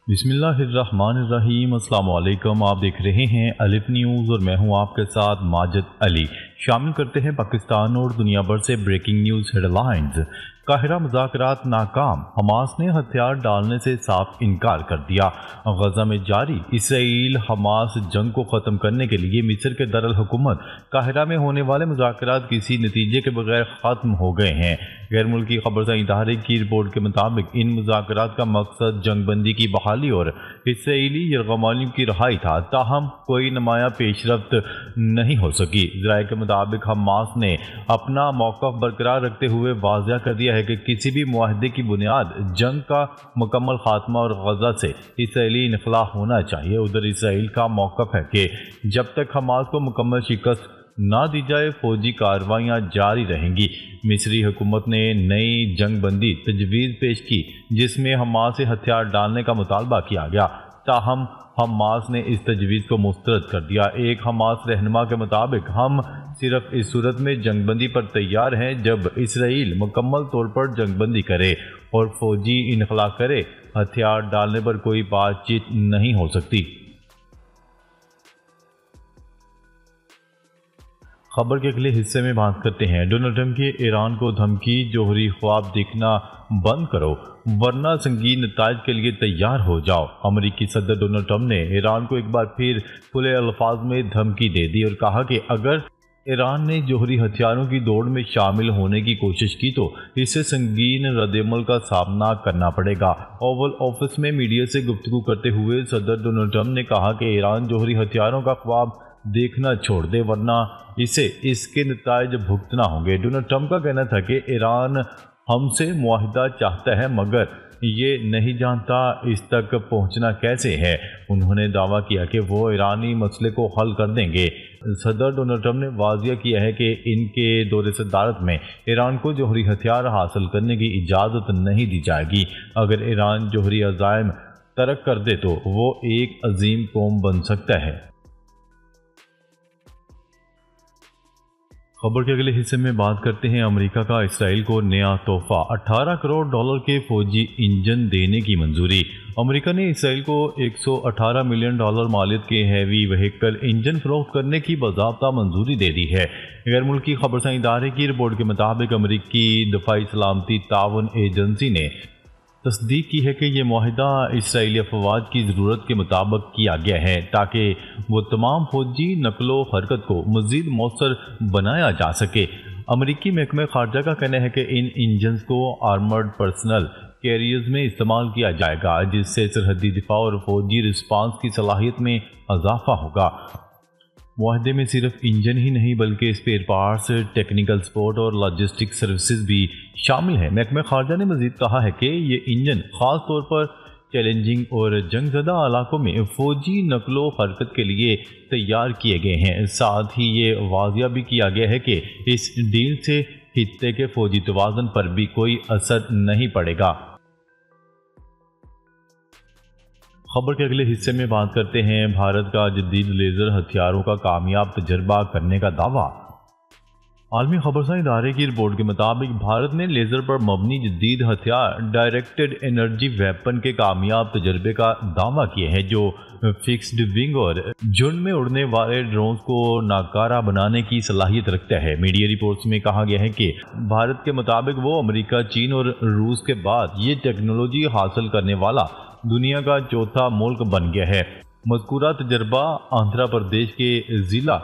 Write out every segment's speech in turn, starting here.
بسم اللہ الرحمن الرحیم۔ السلام علیکم، آپ دیکھ رہے ہیں الف نیوز اور میں ہوں آپ کے ساتھ ماجد علی۔ شامل کرتے ہیں پاکستان اور دنیا بھر سے بریکنگ نیوز ہیڈ لائنز۔ قاہرہ مذاکرات ناکام، حماس نے ہتھیار ڈالنے سے صاف انکار کر دیا۔ غزہ میں جاری اسرائیل حماس جنگ کو ختم کرنے کے لیے مصر کے دارالحکومت قاہرہ میں ہونے والے مذاکرات کسی نتیجے کے بغیر ختم ہو گئے ہیں۔ غیر ملکی خبرساں ادارے کی رپورٹ کے مطابق ان مذاکرات کا مقصد جنگ بندی کی بحالی اور اسرائیلی یرغمالیوں کی رہائی تھا، تاہم کوئی نمایاں پیش رفت نہیں ہو سکی۔ ذرائع کے مطابق حماس نے اپنا موقف برقرار رکھتے ہوئے واضح کر دیا ہے کہ کسی بھی معاہدے کی بنیاد جنگ کا مکمل خاتمہ اور غزہ سے اسرائیلی انخلاء ہونا چاہیے۔ ادھر اسرائیل کا موقف ہے کہ جب تک حماس کو مکمل شکست نہ دی جائے فوجی کارروائیاں جاری رہیں گی۔ مصری حکومت نے نئی جنگ بندی تجویز پیش کی جس میں حماس سے ہتھیار ڈالنے کا مطالبہ کیا گیا، تاہم حماس نے اس تجویز کو مسترد کر دیا۔ ایک حماس رہنما کے مطابق ہم صرف اس صورت میں جنگ بندی پر تیار ہیں جب اسرائیل مکمل طور پر جنگ بندی کرے اور فوجی انخلاء کرے، ہتھیار ڈالنے پر کوئی بات چیت نہیں ہو سکتی۔ خبر کے اگلے حصے میں بات کرتے ہیں ڈونلڈ ٹرمپ کی ایران کو دھمکی، جوہری خواب دیکھنا بند کرو ورنہ سنگین نتائج کے لیے تیار ہو جاؤ۔ امریکی صدر ڈونلڈ ٹرمپ نے ایران کو ایک بار پھر کھلے الفاظ میں دھمکی دے دی اور کہا کہ اگر ایران نے جوہری ہتھیاروں کی دوڑ میں شامل ہونے کی کوشش کی تو اسے سنگین ردعمل کا سامنا کرنا پڑے گا۔ اوول آفس میں میڈیا سے گفتگو کرتے ہوئے صدر ڈونلڈ ٹرمپ نے کہا کہ ایران جوہری ہتھیاروں کا خواب دیکھنا چھوڑ دے ورنہ اسے اس کے نتائج بھگتنا ہوں گے۔ ڈونلڈ ٹرمپ کا کہنا تھا کہ ایران ہم سے معاہدہ چاہتا ہے مگر یہ نہیں جانتا اس تک پہنچنا کیسے ہے۔ انہوں نے دعویٰ کیا کہ وہ ایرانی مسئلے کو حل کر دیں گے۔ صدر ڈونلڈ ٹرمپ نے واضح کیا ہے کہ ان کے دور صدارت میں ایران کو جوہری ہتھیار حاصل کرنے کی اجازت نہیں دی جائے گی۔ اگر ایران جوہری عزائم ترک کر دے تو وہ ایک عظیم قوم بن سکتا ہے۔ خبر کے اگلے حصے میں بات کرتے ہیں امریکہ کا اسرائیل کو نیا تحفہ، $18 کروڑ کے فوجی انجن دینے کی منظوری۔ امریکہ نے اسرائیل کو $118 ملین مالیت کے ہیوی وہیکل انجن فروخت کرنے کی باضابطہ منظوری دے دی ہے۔ غیر ملکی خبرساں ادارے کی رپورٹ کے مطابق امریکی دفاعی سلامتی تعاون ایجنسی نے تصدیق کی ہے کہ یہ معاہدہ اسرائیلی افواج کی ضرورت کے مطابق کیا گیا ہے تاکہ وہ تمام فوجی نقل و حرکت کو مزید مؤثر بنایا جا سکے۔ امریکی محکمہ خارجہ کا کہنا ہے کہ ان انجنز کو آرمرڈ پرسنل کیریئرز میں استعمال کیا جائے گا جس سے سرحدی دفاع اور فوجی رسپانس کی صلاحیت میں اضافہ ہوگا۔ معاہدے میں صرف انجن ہی نہیں بلکہ اسپیئر پارٹس، ٹیکنیکل سپورٹ اور لاجسٹک سروسز بھی شامل ہیں۔ محکمہ خارجہ نے مزید کہا ہے کہ یہ انجن خاص طور پر چیلنجنگ اور جنگ زدہ علاقوں میں فوجی نقل و حرکت کے لیے تیار کیے گئے ہیں۔ ساتھ ہی یہ واضح بھی کیا گیا ہے کہ اس ڈیل سے خطے کے فوجی توازن پر بھی کوئی اثر نہیں پڑے گا۔ خبر کے اگلے حصے میں بات کرتے ہیں بھارت کا جدید لیزر ہتھیاروں کا کامیاب تجربہ کرنے کا دعویٰ۔ عالمی خبرساں ادارے کی رپورٹ کے مطابق بھارت نے لیزر پر مبنی جدید ہتھیار ڈائریکٹڈ انرجی ویپن کے کامیاب تجربے کا دعویٰ کیا ہے جو فکسڈ ونگ اور جھنڈ میں اڑنے والے ڈرونز کو ناکارہ بنانے کی صلاحیت رکھتا ہے۔ میڈیا رپورٹس میں کہا گیا ہے کہ بھارت کے مطابق وہ امریکہ، چین اور روس کے بعد یہ ٹیکنالوجی حاصل کرنے والا دنیا کا چوتھا ملک بن گیا ہے۔ مذکورہ تجربہ آندھرا پردیش کے ضلع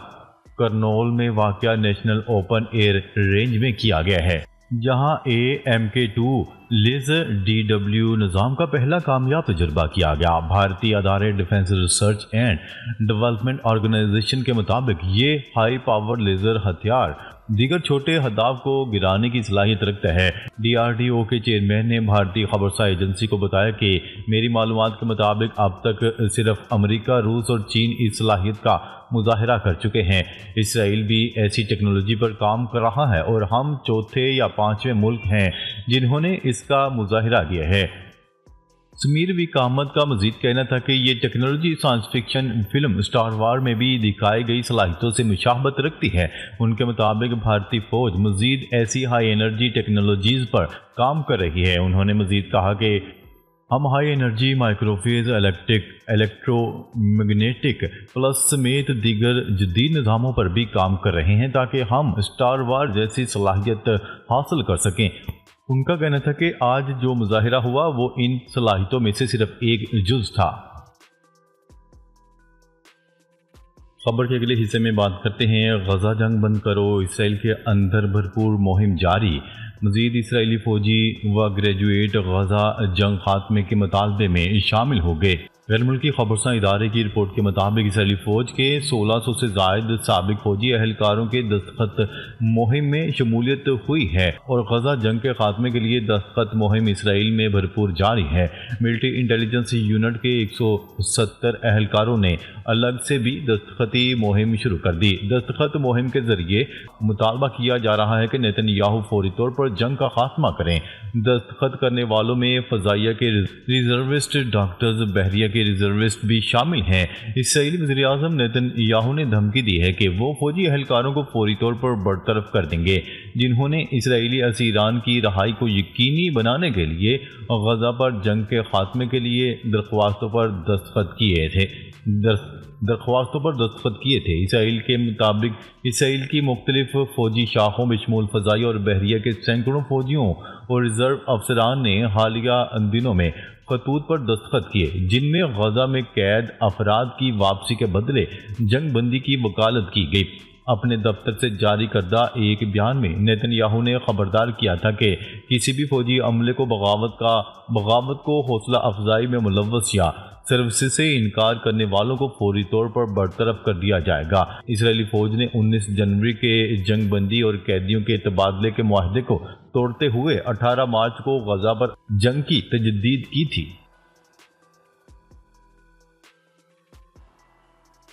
کرنول میں واقع نیشنل اوپن ایئر رینج میں کیا گیا ہے جہاں AMK-2 لیزر DW نظام کا پہلا کامیاب تجربہ کیا گیا۔ بھارتی ادارے defence research and development organisation کے مطابق یہ ہائی پاور لیزر ہتھیار دیگر چھوٹے اہداف کو گرانے کی صلاحیت رکھتا ہے۔ DRDO کے چیئرمین نے بھارتی خبرساں ایجنسی کو بتایا کہ میری معلومات کے مطابق اب تک صرف امریکہ، روس اور چین اس صلاحیت کا مظاہرہ کر چکے ہیں۔ اسرائیل بھی ایسی ٹیکنالوجی پر کام کر رہا ہے اور ہم چوتھے یا پانچویں ملک ہیں جنہوں نے اس کا مظاہرہ کیا ہے۔ سمیر وی کامت کا مزید کہنا تھا کہ یہ technology science fiction film star war میں بھی دکھائی گئی صلاحیتوں سے مشابہت رکھتی ہے۔ ان کے مطابق بھارتی فوج مزید ایسی ہائی انرجی ٹیکنالوجیز پر کام کر رہی ہے۔ انہوں نے مزید کہا کہ ہم high energy microwave electro magnetic plus سمیت دیگر جدید نظاموں پر بھی کام کر رہے ہیں تاکہ ہم اسٹار وار جیسی صلاحیت حاصل کر سکیں۔ ان کا کہنا تھا کہ آج جو مظاہرہ ہوا وہ ان صلاحیتوں میں سے صرف ایک جز تھا۔ خبر کے اگلے حصے میں بات کرتے ہیں غزہ جنگ بند کرو، اسرائیل کے اندر بھرپور مہم جاری۔ مزید اسرائیلی فوجی و گریجویٹ غزہ جنگ خاتمے کے مطالبے میں شامل ہو گئے۔ غیر ملکی خبرساں ادارے کی رپورٹ کے مطابق اسرائیلی فوج کے 1600 سے زائد سابق فوجی اہلکاروں کے دستخط مہم میں شمولیت ہوئی ہے اور غزہ جنگ کے خاتمے کے لیے دستخط مہم اسرائیل میں بھرپور جاری ہے۔ ملٹری انٹیلیجنس یونٹ کے 170 اہلکاروں نے الگ سے بھی دستخطی مہم شروع کر دی۔ دستخط مہم کے ذریعے مطالبہ کیا جا رہا ہے کہ نیتن یاہو فوری طور پر جنگ کا خاتمہ کریں۔ دستخط کرنے والوں میں فضائیہ کے ریزروسٹ، ڈاکٹرز، بحریہ کے ریزروسٹ بھی شامل ہیں۔ اسرائیلی وزیر اعظم نیتن یاہو نے دھمکی دی ہے کہ وہ فوجی اہلکاروں کو فوری طور پر برطرف کر دیں گے جنہوں نے اسرائیلی اسیران کی رہائی کو یقینی بنانے کے لیے غزہ پر جنگ کے خاتمے کے لیے درخواستوں پر دستخط کیے تھے۔ اسرائیل کے مطابق اسرائیل کی مختلف فوجی شاخوں بشمول فضائیہ اور بحریہ کے سینکڑوں فوجیوں اور ریزرو افسران نے حالیہ دنوں میں خطوط پر دستخط کیے جن میں غزہ میں قید افراد کی واپسی کے بدلے جنگ بندی کی وکالت کی گئی۔ اپنے دفتر سے جاری کردہ ایک بیان میں نیتن یاہو نے خبردار کیا تھا کہ کسی بھی فوجی عملے کو بغاوت کو حوصلہ افزائی میں ملوث یا سروسز سے انکار کرنے والوں کو فوری طور پر برطرف کر دیا جائے گا۔ اسرائیلی فوج نے 19 جنوری کے جنگ بندی اور قیدیوں کے تبادلے کے معاہدے کو توڑتے ہوئے 18 مارچ کو غزہ پر جنگ کی تجدید کی تھی۔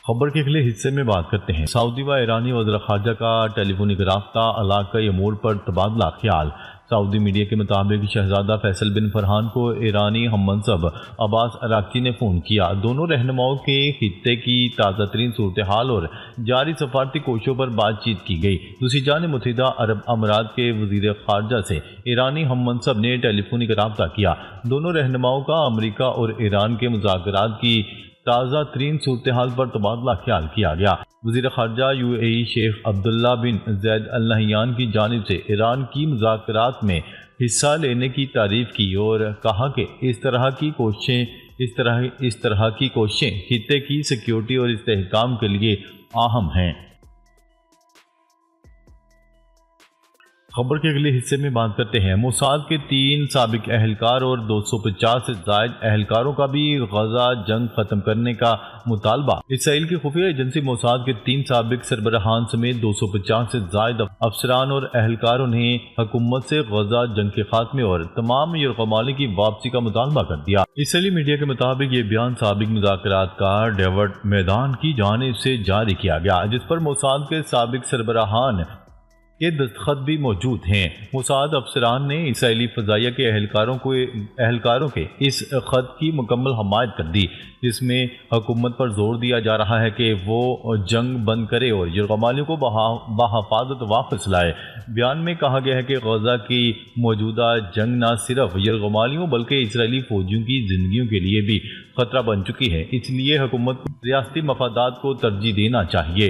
خبر کے اگلے حصے میں بات کرتے ہیں سعودی و ایرانی وزیر خارجہ کا ٹیلی فونک رابطہ، علاقائی امور پر تبادلہ خیال۔ سعودی میڈیا کے مطابق شہزادہ فیصل بن فرحان کو ایرانی ہم منصب عباس عراقچی نے فون کیا۔ دونوں رہنماؤں کے خطے کی تازہ ترین صورتحال اور جاری سفارتی کوششوں پر بات چیت کی گئی۔ دوسری جانب متحدہ عرب امارات کے وزیر خارجہ سے ایرانی ہم منصب نے ٹیلی فونک رابطہ کیا۔ دونوں رہنماؤں کا امریکہ اور ایران کے مذاکرات کی تازہ ترین صورتحال پر تبادلہ خیال کیا گیا۔ وزیر خارجہ UAE شیخ عبداللہ بن زید ال نہیان کی جانب سے ایران کی مذاکرات میں حصہ لینے کی تعریف کی اور کہا کہ اس طرح کی کوششیں خطے کی سیکیورٹی اور استحکام کے لیے اہم ہیں۔ خبر کے اگلے حصے میں بات کرتے ہیں موساد کے 3 سابق اہلکار اور 250 سے زائد اہلکاروں کا بھی غزہ جنگ ختم کرنے کا مطالبہ۔ اسرائیل کی خفیہ ایجنسی موساد کے 3 سابق سربراہان سمیت 250 سے زائد افسران اور اہلکاروں نے حکومت سے غزہ جنگ کے خاتمے اور تمام یرغمالیوں کی واپسی کا مطالبہ کر دیا۔ اسرائیلی میڈیا کے مطابق یہ بیان سابق مذاکرات کار ڈیوڈ میدان کی جانب سے جاری کیا گیا جس پر موساد کے سابق سربراہان کے دستخط بھی موجود ہیں۔ موساد افسران نے اسرائیلی فضائیہ کے اہلکاروں کے اس خط کی مکمل حمایت کر دی جس میں حکومت پر زور دیا جا رہا ہے کہ وہ جنگ بند کرے اور یرغمالیوں کو بحفاظت واپس لائے۔ بیان میں کہا گیا ہے کہ غزہ کی موجودہ جنگ نہ صرف یرغمالیوں بلکہ اسرائیلی فوجیوں کی زندگیوں کے لیے بھی خطرہ بن چکی ہے، اس لیے حکومت کو ریاستی مفادات کو ترجیح دینا چاہیے۔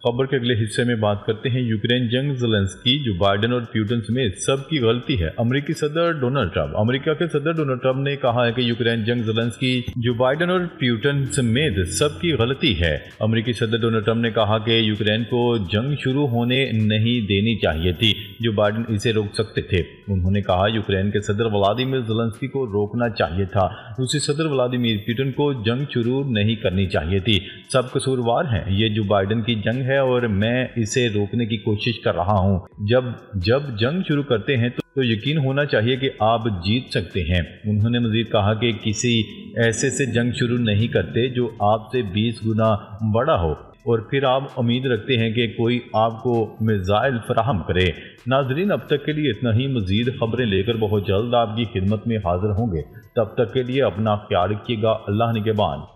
خبر کے اگلے حصے میں بات کرتے ہیں یوکرین جنگ زیلنسکی، جو بائیڈن اور پیوٹن سمیت سب کی غلطی ہے۔ امریکی صدر ڈونلڈ ٹرمپ امریکہ کے صدر ڈونلڈ ٹرمپ نے کہا ہے کہ یوکرین جنگ زیلنسکی، جو بائیڈن اور پیوٹن سمیت سب کی غلطی ہے۔ امریکی صدر ڈونلڈ ٹرمپ نے کہا کہ یوکرین کو جنگ شروع ہونے نہیں دینی چاہیے تھی، جو بائیڈن اسے روک سکتے تھے۔ انہوں نے کہا یوکرین کے صدر ولادیمیر زیلنسکی کو روکنا چاہیے تھا، روسی صدر ولادیمیر پوٹن کو جنگ شروع نہیں کرنی چاہیے تھی۔ سب قصوروار ہیں، یہ جو بائیڈن کی جنگ ہے اور میں اسے روکنے کی کوشش کر رہا ہوں۔ جب جنگ شروع کرتے ہیں تو یقین ہونا چاہیے کہ آپ جیت سکتے ہیں۔ انہوں نے مزید کہا کہ کسی ایسے سے جنگ شروع نہیں کرتے جو آپ سے 20 گنا بڑا ہو اور پھر آپ امید رکھتے ہیں کہ کوئی آپ کو میزائل فراہم کرے۔ ناظرین، اب تک کے لیے اتنا ہی۔ مزید خبریں لے کر بہت جلد آپ کی خدمت میں حاضر ہوں گے۔ تب تک کے لیے اپنا خیال رکھیے گا۔ اللہ نگہبان۔